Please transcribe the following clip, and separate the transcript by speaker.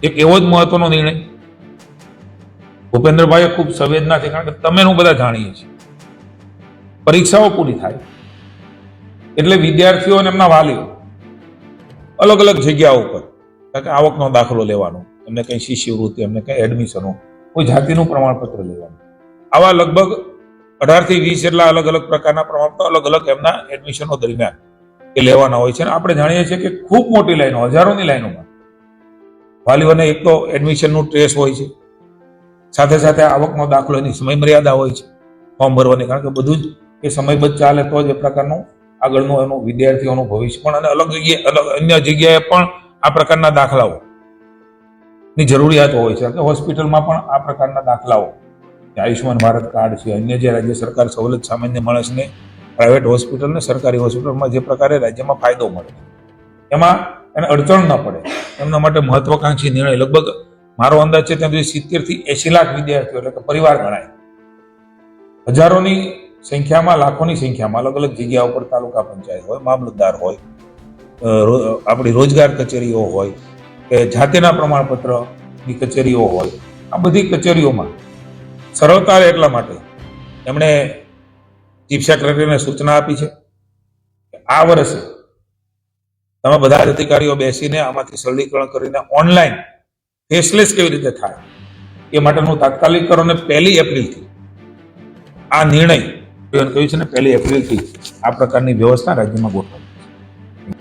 Speaker 1: એક એવો જ મહત્વનો નિર્ણય ભૂપેન્દ્રભાઈએ ખૂબ સંવેદનાથી, કારણ કે તમે હું બધા જાણીએ છીએ, પરીક્ષાઓ પૂરી થાય એટલે વિદ્યાર્થીઓ અને એમના વાલીઓ અલગ અલગ જગ્યાઓ ઉપર, કારણ કે આવકનો દાખલો લેવાનો, એમને કંઈ શિષ્યવૃત્તિ, એમને કંઈ એડમિશનો, કોઈ જાતિનું પ્રમાણપત્ર લેવાનું, આવા લગભગ 18 થી 20 જેટલા અલગ અલગ પ્રકારના પ્રમાણપત્રો અલગ અલગ એમના એડમિશનો દરમિયાન એ લેવાના હોય છે. અને આપણે જાણીએ છીએ કે ખૂબ મોટી લાઈનો, હજારોની લાઈનોમાં વાલીઓને એક તો એડમિશનનું સ્ટ્રેસ હોય છે, સાથે સાથે આવકનો દાખલો, એની સમય મર્યાદા હોય છે ફોર્મ ભરવાની, કારણ કે બધું જ એ સમયબદ્ધ ચાલે તો જ એ પ્રકારનું આગળનું એનું વિદ્યાર્થીઓનું ભવિષ્ય પણ, અને અલગ જગ્યાએ અન્ય જગ્યાએ પણ આ પ્રકારના દાખલાઓ ની જરૂરિયાત હોય છે. કે હોસ્પિટલમાં પણ આ પ્રકારના દાખલાઓ, આયુષ્યમાન ભારત કાર્ડ છે, અન્ય જે રાજ્ય સરકાર સવલત સામાન્ય માણસને પ્રાઇવેટ હોસ્પિટલ ને સરકારી હોસ્પિટલમાં જે પ્રકારે રાજ્યમાં ફાયદો મળે, એમાં એને અડચણ ન પડે એમના માટે મહત્વાકાંક્ષી નિર્ણય. લગભગ મારો અંદાજ છે ત્યાં સુધી 70 થી 80 લાખ વિદ્યાર્થીઓ, એટલે કે પરિવાર ગણાય, હજારોની સંખ્યામાં, લાખોની સંખ્યામાં અલગ અલગ જગ્યા ઉપર તાલુકા પંચાયત હોય, મામલતદાર હોય, આપણી રોજગાર કચેરીઓ હોય, કે જાતિના પ્રમાણપત્રની કચેરીઓ હોય, આ બધી કચેરીઓમાં સરળતા રહે એટલા માટે એમણે ચીફ સેક્રેટરીને સૂચના આપી છે કે આ વર્ષે તમે બધા જ અધિકારીઓ બેસીને આમાંથી સરળીકરણ કરીને ઓનલાઈન ફેસલેસ કેવી રીતે થાય એ માટેનું તાત્કાલિક કરો, અને 1 એપ્રિલથી આ નિર્ણય કહ્યું છે ને, 1 એપ્રિલથી આ પ્રકારની વ્યવસ્થા રાજ્યમાં ગોઠવો.